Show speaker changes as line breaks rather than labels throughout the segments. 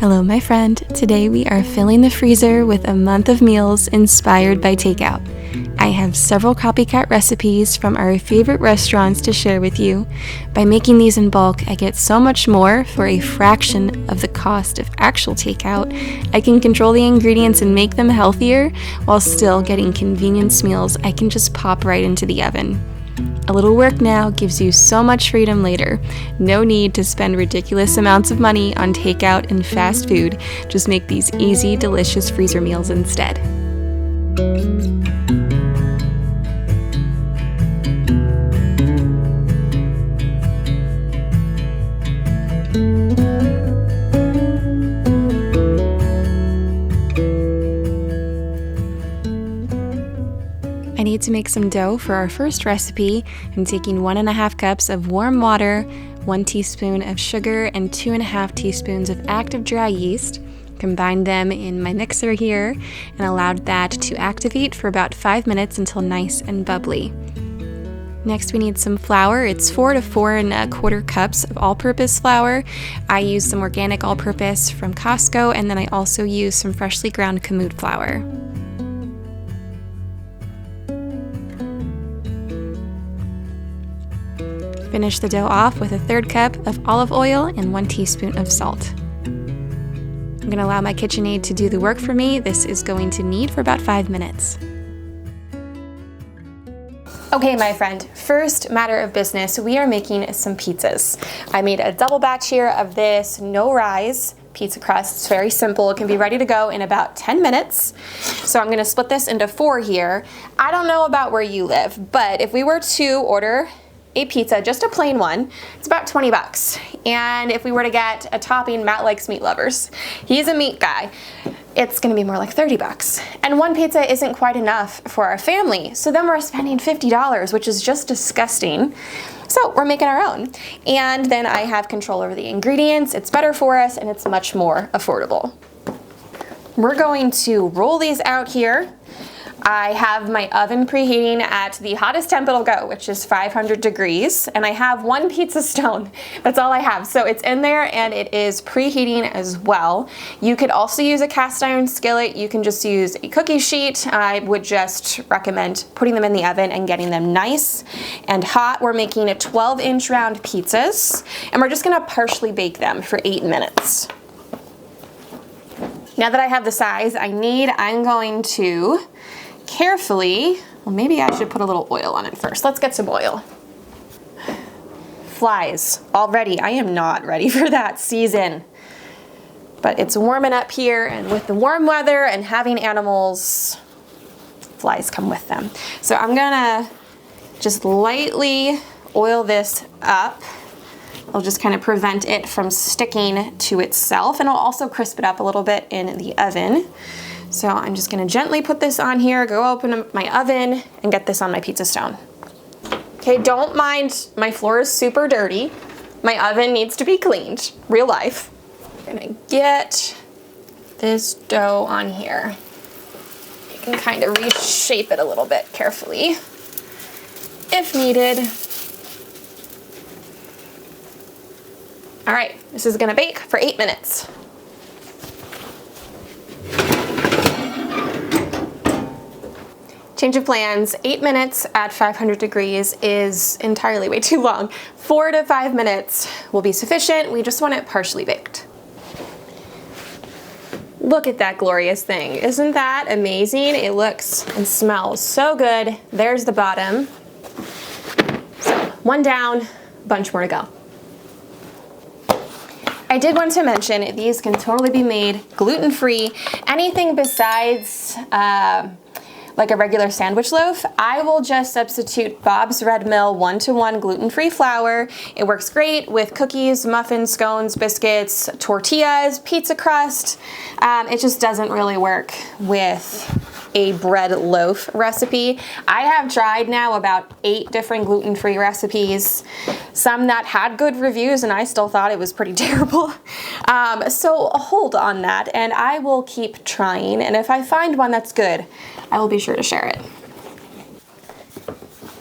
Hello, my friend. Today we are filling the freezer with a month of meals inspired by takeout. I have several copycat recipes from our favorite restaurants to share with you. By making these in bulk, I get so much more for a fraction of the cost of actual takeout. I can control the ingredients and make them healthier while still getting convenience meals I can just pop right into the oven. A little work now gives you so much freedom later. No need to spend ridiculous amounts of money on takeout and fast food. Just make these easy, delicious freezer meals instead. I need to make some dough for our first recipe. I'm taking 1.5 cups of warm water, 1 teaspoon of sugar, and 2.5 teaspoons of active dry yeast. Combined them in my mixer here and allowed that to activate for about 5 minutes until nice and bubbly. Next, we need some flour. It's 4 to 4.25 cups of all-purpose flour. I use some organic all-purpose from Costco, and then I also use some freshly ground kamut flour. Finish the dough off with 1/3 cup of olive oil and 1 teaspoon of salt. I'm going to allow my KitchenAid to do the work for me. This is going to knead for about 5 minutes. Okay, my friend, first matter of business, we are making some pizzas. I made a double batch here of this no rise pizza crust. It's very simple. It can be ready to go in about 10 minutes. So I'm going to split this into 4 here. I don't know about where you live, but if we were to order a pizza, just a plain one, it's about 20 bucks. And if we were to get a topping, Matt likes meat lovers. He's a meat guy. It's gonna be more like 30 bucks. And one pizza isn't quite enough for our family. So then we're spending $50, which is just disgusting. So we're making our own. And then I have control over the ingredients. It's better for us and it's much more affordable. We're going to roll these out here. I have my oven preheating at the hottest temp it'll go, which is 500 degrees, and I have 1 pizza stone. That's all I have. So it's in there and it is preheating as well. You could also use a cast iron skillet. You can just use a cookie sheet. I would just recommend putting them in the oven and getting them nice and hot. We're making 12-inch round pizzas, and we're just gonna partially bake them for 8 minutes. Now that I have the size I need, I'm going to carefully, well, maybe I should put a little oil on it first. Let's get some oil. Flies already. I am not ready for that season. But it's warming up here, and with the warm weather and having animals, flies come with them. So I'm gonna just lightly oil this up. I'll just kind of prevent it from sticking to itself, and I'll also crisp it up a little bit in the oven. So I'm just gonna gently put this on here, go open up my oven, and get this on my pizza stone. Okay, don't mind, my floor is super dirty. My oven needs to be cleaned, real life. I'm gonna get this dough on here. You can kind of reshape it a little bit carefully, if needed. All right, this is gonna bake for 8 minutes. Change of plans, 8 minutes at 500 degrees is entirely way too long. 4 to 5 minutes will be sufficient. We just want it partially baked. Look at that glorious thing. Isn't that amazing? It looks and smells so good. There's the bottom. So 1 down, bunch more to go. I did want to mention these can totally be made gluten-free. Anything besides like a regular sandwich loaf, I will just substitute Bob's Red Mill 1-to-1 gluten-free flour. It works great with cookies, muffins, scones, biscuits, tortillas, pizza crust. It just doesn't really work with a bread loaf recipe. I have tried now about 8 different gluten-free recipes, some that had good reviews and I still thought it was pretty terrible. So hold on that and I will keep trying, and if I find one that's good, I will be sure to share it.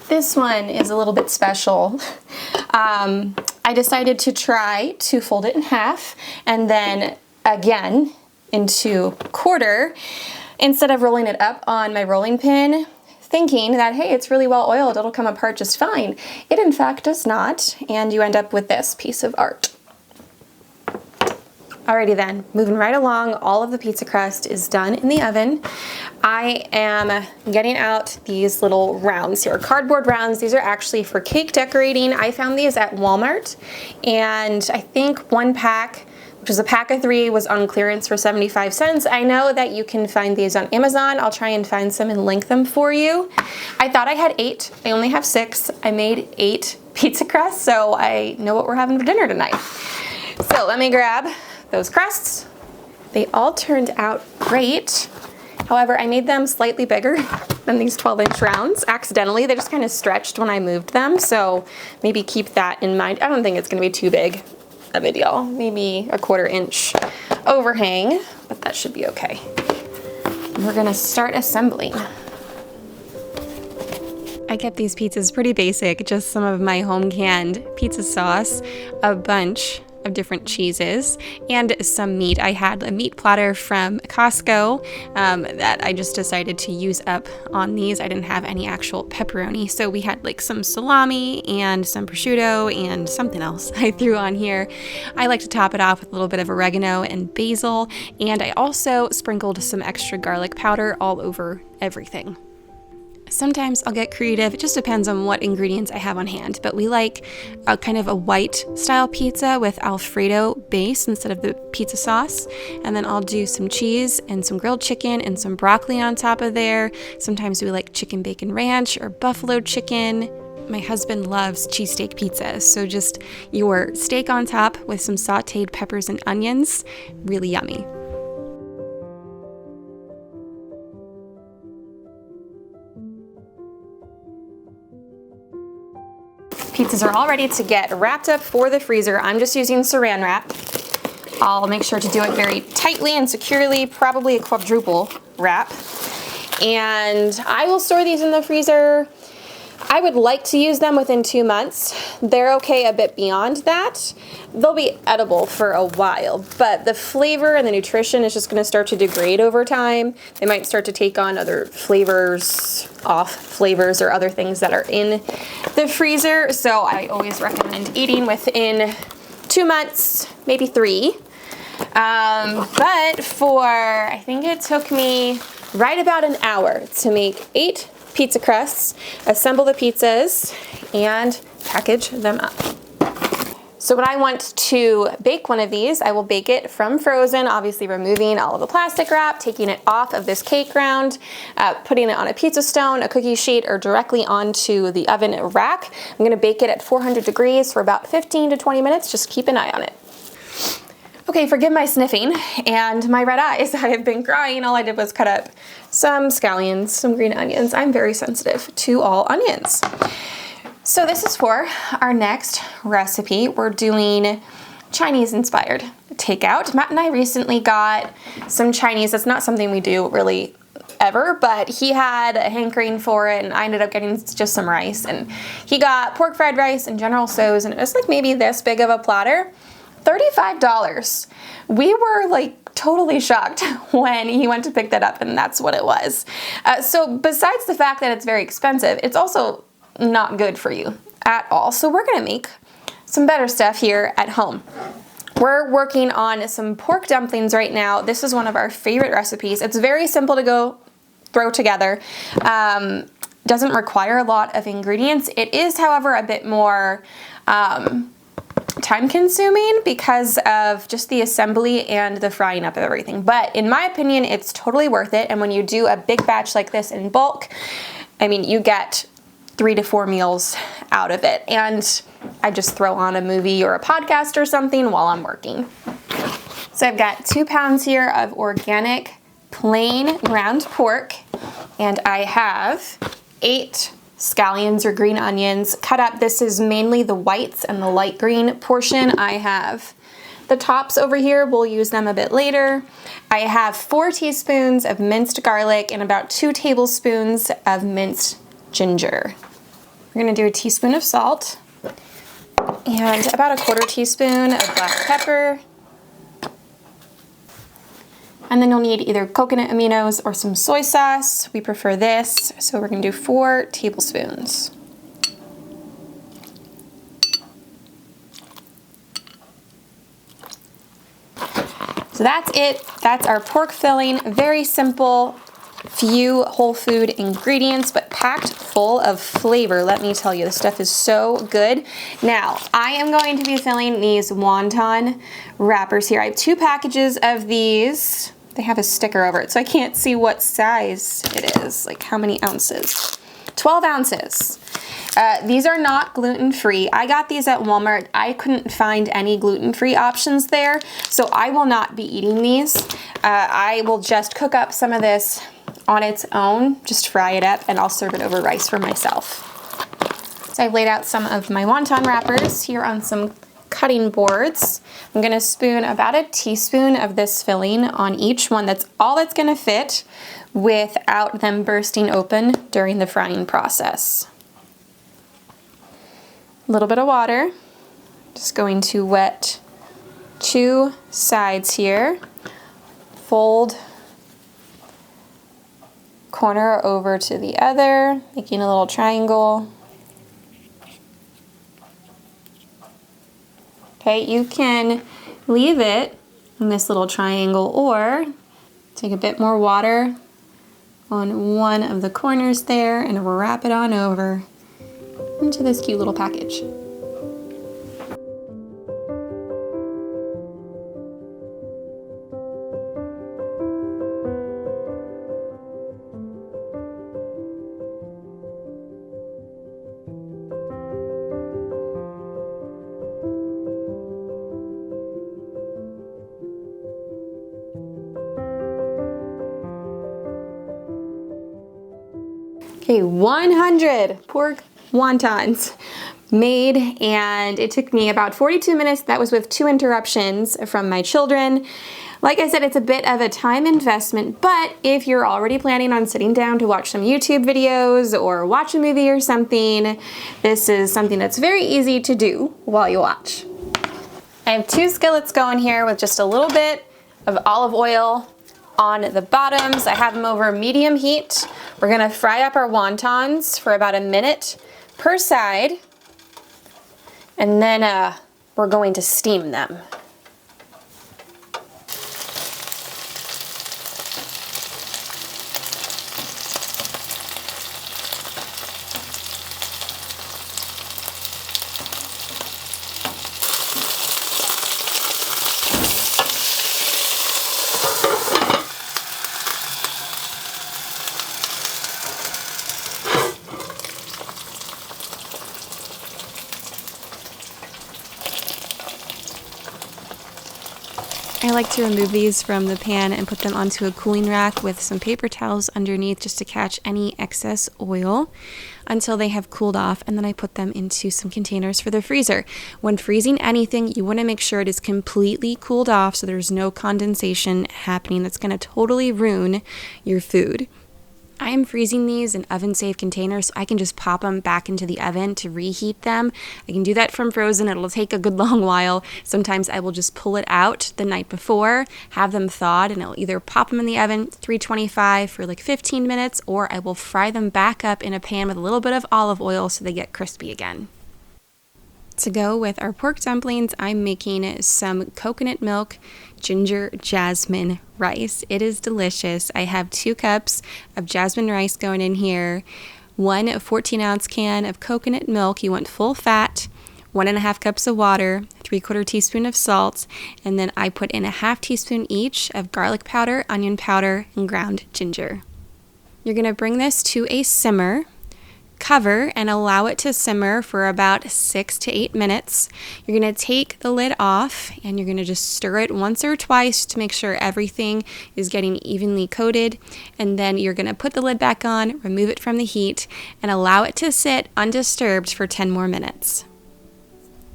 This one is a little bit special. I decided to try to fold it in half and then again into quarter instead of rolling it up on my rolling pin, thinking that, hey, it's really well oiled, it'll come apart just fine. It in fact does not, and you end up with this piece of art. Alrighty then, moving right along, all of the pizza crust is done in the oven. I am getting out these little rounds here, cardboard rounds. These are actually for cake decorating. I found these at Walmart, and I think one pack, which is a pack of 3, was on clearance for 75 cents. I know that you can find these on Amazon. I'll try and find some and link them for you. I thought I had 8. I only have 6. I made 8 pizza crusts, so I know what we're having for dinner tonight. So let me grab those crusts. They all turned out great. However, I made them slightly bigger than these 12-inch rounds accidentally. They just kind of stretched when I moved them, so maybe keep that in mind. I don't think it's gonna be too big of a deal. Maybe a 1/4 inch overhang, but that should be okay. And we're gonna start assembling. I kept these pizzas pretty basic, just some of my home canned pizza sauce, a bunch of different cheeses, and some meat. I had a meat platter from Costco that I just decided to use up on these. I didn't have any actual pepperoni, so we had like some salami and some prosciutto and something else I threw on here. I like to top it off with a little bit of oregano and basil, and I also sprinkled some extra garlic powder all over everything. Sometimes I'll get creative. It just depends on what ingredients I have on hand, but we like a kind of a white style pizza with Alfredo base instead of the pizza sauce. And then I'll do some cheese and some grilled chicken and some broccoli on top of there. Sometimes we like chicken bacon ranch or buffalo chicken. My husband loves cheesesteak pizza, so just your steak on top with some sauteed peppers and onions. Really yummy. Pizzas are all ready to get wrapped up for the freezer. I'm just using saran wrap. I'll make sure to do it very tightly and securely, probably a quadruple wrap. And I will store these in the freezer. I would like to use them within 2 months. They're okay a bit beyond that. They'll be edible for a while, but the flavor and the nutrition is just gonna start to degrade over time. They might start to take on other flavors, off flavors, or other things that are in the freezer. So I always recommend eating within 2 months, maybe 3. But I think it took me right about an hour to make 8 pizza crusts, assemble the pizzas, and package them up. So when I want to bake one of these, I will bake it from frozen, obviously removing all of the plastic wrap, taking it off of this cake ground, putting it on a pizza stone, a cookie sheet, or directly onto the oven rack. I'm gonna bake it at 400 degrees for about 15 to 20 minutes. Just keep an eye on it. Okay, forgive my sniffing and my red eyes. I have been crying. All I did was cut up some scallions, some green onions. I'm very sensitive to all onions. So this is for our next recipe. We're doing Chinese inspired takeout. Matt and I recently got some Chinese. That's not something we do really ever, but he had a hankering for it, and I ended up getting just some rice. And he got pork fried rice and General Tso's, and it was like maybe this big of a platter. $35. We were like totally shocked when he went to pick that up, and that's what it was. So besides the fact that it's very expensive, it's also not good for you at all. So we're gonna make some better stuff here at home. We're working on some pork dumplings right now. This is one of our favorite recipes. It's very simple to go throw together. Doesn't require a lot of ingredients. It is, however, a bit more time consuming because of just the assembly and the frying up of everything. But in my opinion, it's totally worth it. And when you do a big batch like this in bulk, I mean, you get 3 to 4 meals out of it. And I just throw on a movie or a podcast or something while I'm working. So I've got 2 pounds here of organic plain ground pork, and I have 8 scallions or green onions cut up. This is mainly the whites and the light green portion. I have the tops over here. We'll use them a bit later. I have 4 teaspoons of minced garlic and about 2 tablespoons of minced ginger. We're gonna do a teaspoon of salt and about a 1/4 teaspoon of black pepper. And then you'll need either coconut aminos or some soy sauce. We prefer this, so we're gonna do 4 tablespoons. So that's it. That's our pork filling. Very simple, few whole food ingredients, but packed full of flavor. Let me tell you, this stuff is so good. Now, I am going to be filling these wonton wrappers here. I have 2 packages of these. They have a sticker over it, so I can't see what size it is, like how many ounces. 12 ounces. These are not gluten-free. I got these at Walmart. I couldn't find any gluten-free options there, so I will not be eating these. I will just cook up some of this on its own, just fry it up, and I'll serve it over rice for myself. So I've laid out some of my wonton wrappers here on some cutting boards. I'm gonna spoon about a teaspoon of this filling on each one. That's all that's gonna fit without them bursting open during the frying process. A little bit of water. Just going to wet 2 sides here. Fold corner over to the other, making a little triangle. Okay, you can leave it in this little triangle or take a bit more water on one of the corners there and wrap it on over into this cute little package. Okay, 100 pork wontons made, and it took me about 42 minutes. That was with 2 interruptions from my children. Like I said, it's a bit of a time investment, but if you're already planning on sitting down to watch some YouTube videos or watch a movie or something, this is something that's very easy to do while you watch. I have 2 skillets going here with just a little bit of olive oil on the bottoms. I have them over medium heat. We're gonna fry up our wontons for about a minute per side, and then we're going to steam them. I like to remove these from the pan and put them onto a cooling rack with some paper towels underneath just to catch any excess oil until they have cooled off, and then I put them into some containers for the freezer. When freezing anything, you want to make sure it is completely cooled off so there's no condensation happening that's going to totally ruin your food. I am freezing these in oven-safe containers so I can just pop them back into the oven to reheat them. I can do that from frozen. It'll take a good long while. Sometimes I will just pull it out the night before, have them thawed, and I'll either pop them in the oven 325 for like 15 minutes, or I will fry them back up in a pan with a little bit of olive oil so they get crispy again. To go with our pork dumplings, I'm making some coconut milk ginger jasmine rice. It is delicious. I have 2 cups of jasmine rice going in here, 1 14-ounce can of coconut milk. You want full fat, 1.5 cups of water, 3/4 teaspoon of salt, and then I put in a 1/2 teaspoon each of garlic powder, onion powder, and ground ginger. You're going to bring this to a simmer. Cover and allow it to simmer for about 6 to 8 minutes. You're going to take the lid off and you're going to just stir it once or twice to make sure everything is getting evenly coated. And then you're going to put the lid back on, remove it from the heat, and allow it to sit undisturbed for 10 more minutes.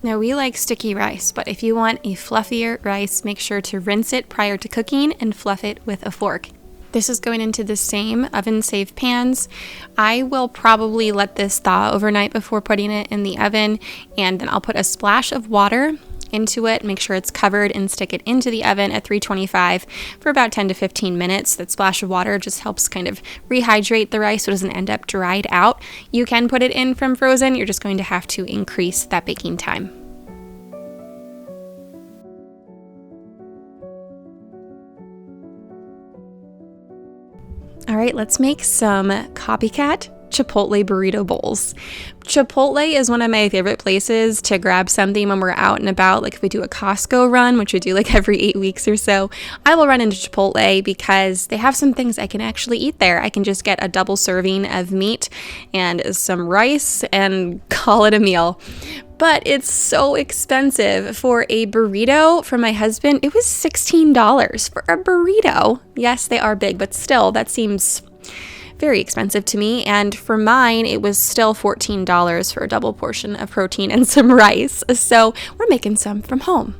Now, we like sticky rice, but if you want a fluffier rice, make sure to rinse it prior to cooking and fluff it with a fork. This is going into the same oven-safe pans. I will probably let this thaw overnight before putting it in the oven, and then I'll put a splash of water into it, make sure it's covered, and stick it into the oven at 325 for about 10 to 15 minutes. That splash of water just helps kind of rehydrate the rice so it doesn't end up dried out. You can put it in from frozen. You're just going to have to increase that baking time. All right, let's make some copycat chipotle burrito bowls. Chipotle is one of my favorite places to grab something when we're out and about. Like if we do a Costco run, which we do like every 8 weeks or so, I will run into Chipotle because they have some things I can actually eat there. I can just get a double serving of meat and some rice and call it a meal. But it's so expensive. For a burrito from my husband, it was $16 for a burrito. Yes, they are big, but still, that seems very expensive to me. And for mine, it was still $14 for a double portion of protein and some rice. So we're making some from home.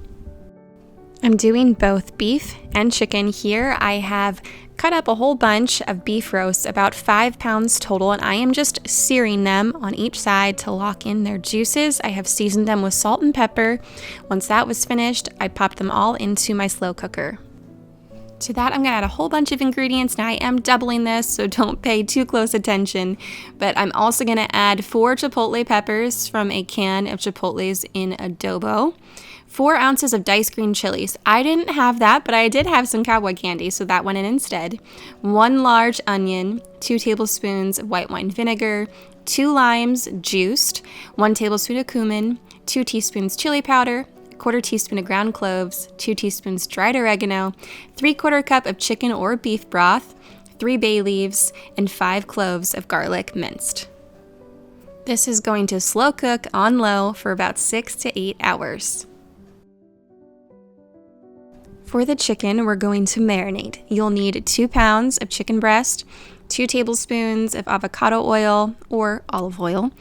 I'm doing both beef and chicken here. I have cut up a whole bunch of beef roasts, about 5 pounds total, and I am just searing them on each side to lock in their juices. I have seasoned them with salt and pepper. Once that was finished, I popped them all into my slow cooker. To that, I'm gonna add a whole bunch of ingredients. Now I am doubling this, so don't pay too close attention. But I'm also gonna add 4 chipotle peppers from a can of chipotles in adobo. 4 ounces of diced green chilies. I didn't have that, but I did have some cowboy candy, so that went in instead. 1 large onion, 2 tablespoons of white wine vinegar, 2 limes juiced, 1 tablespoon of cumin, 2 teaspoons chili powder, 1/4 teaspoon of ground cloves, 2 teaspoons dried oregano, 3/4 cup of chicken or beef broth, 3 bay leaves, and 5 cloves of garlic minced. This is going to slow cook on low for about 6 to 8 hours. For the chicken, we're going to marinate. You'll need 2 pounds of chicken breast, 2 tablespoons of avocado oil or olive oil,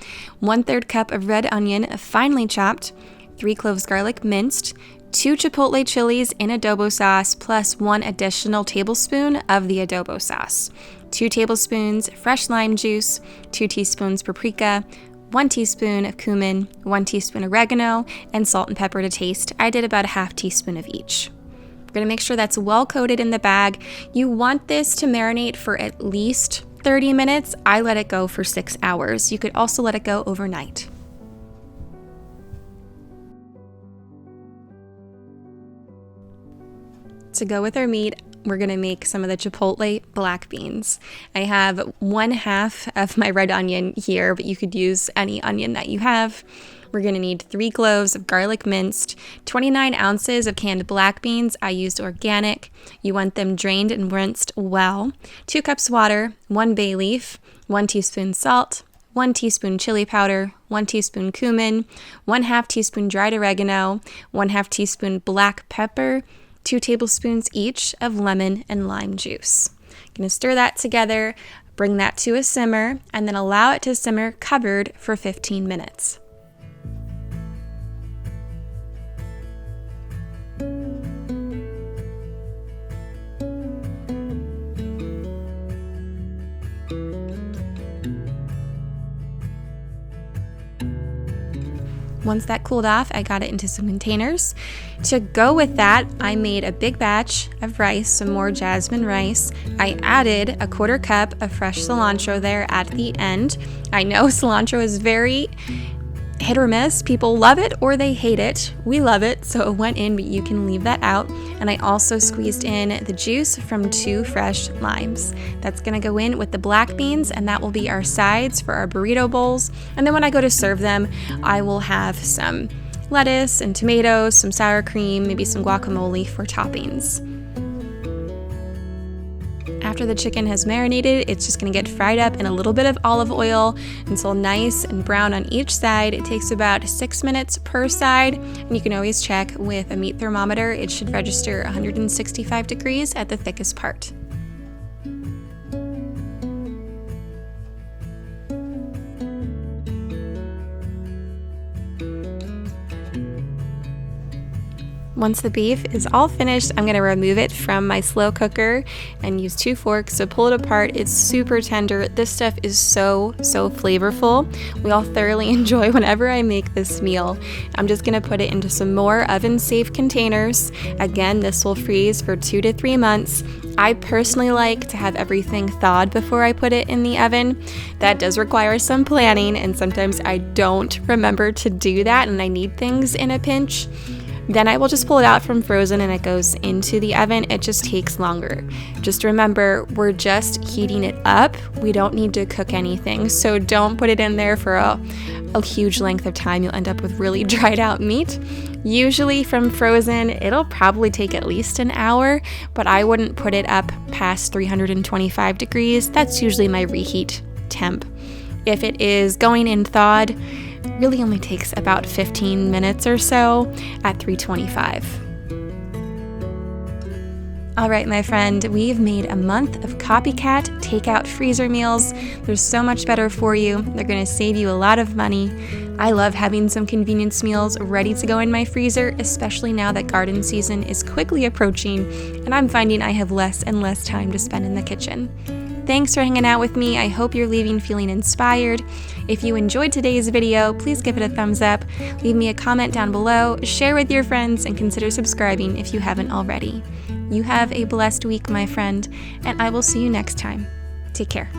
1/3 cup of red onion finely chopped, 3 cloves garlic minced, 2 chipotle chilies in adobo sauce, plus 1 additional tablespoon of the adobo sauce, 2 tablespoons fresh lime juice, 2 teaspoons paprika, 1 teaspoon of cumin, 1 teaspoon oregano, and salt and pepper to taste. I did about a 1/2 teaspoon of each. We're gonna make sure that's well coated in the bag. You want this to marinate for at least 30 minutes. I let it go for 6 hours. You could also let it go overnight. To go with our meat, we're gonna make some of the chipotle black beans. I have 1/2 of my red onion here, but you could use any onion that you have. We're gonna need 3 cloves of garlic minced, 29 ounces of canned black beans. I used organic. You want them drained and rinsed well. 2 cups water, 1 bay leaf, 1 teaspoon salt, 1 teaspoon chili powder, 1 teaspoon cumin, 1/2 teaspoon dried oregano, 1/2 teaspoon black pepper, 2 tablespoons each of lemon and lime juice. I'm gonna stir that together, bring that to a simmer, and then allow it to simmer covered for 15 minutes. Once that cooled off, I got it into some containers. To go with that, I made a big batch of rice, some more jasmine rice. I added 1/4 cup of fresh cilantro there at the end. I know cilantro is very hit or miss. People love it or they hate it. We love it, so it went in, but you can leave that out. And I also squeezed in the juice from 2 fresh limes. That's gonna go in with the black beans, and that will be our sides for our burrito bowls. And then when I go to serve them, I will have some lettuce and tomatoes, some sour cream, maybe some guacamole for toppings. After the chicken has marinated, it's just gonna get fried up in a little bit of olive oil until nice and brown on each side. It takes about 6 minutes per side, and you can always check with a meat thermometer. It should register 165 degrees at the thickest part. Once the beef is all finished, I'm going to remove it from my slow cooker and use 2 forks to pull it apart. It's super tender. This stuff is so flavorful. We all thoroughly enjoy whenever I make this meal. I'm just going to put it into some more oven-safe containers. Again, this will freeze for 2 to 3 months. I personally like to have everything thawed before I put it in the oven. That does require some planning, and sometimes I don't remember to do that and I need things in a pinch. Then I will just pull it out from frozen and it goes into the oven. It just takes longer. Just remember, we're just heating it up. We don't need to cook anything. So don't put it in there for a huge length of time. You'll end up with really dried out meat. Usually from frozen, it'll probably take at least an hour, but I wouldn't put it up past 325 degrees. That's usually my reheat temp. If it is going in thawed, really only takes about 15 minutes or so at 325. All right, my friend, we've made a month of copycat takeout freezer meals. They're so much better for you. They're going to save you a lot of money. I love having some convenience meals ready to go in my freezer, especially now that garden season is quickly approaching and I'm finding I have less and less time to spend in the kitchen. Thanks for hanging out with me. I hope you're leaving feeling inspired. If you enjoyed today's video, please give it a thumbs up, leave me a comment down below, share with your friends, and consider subscribing if you haven't already. You have a blessed week, my friend, and I will see you next time. Take care.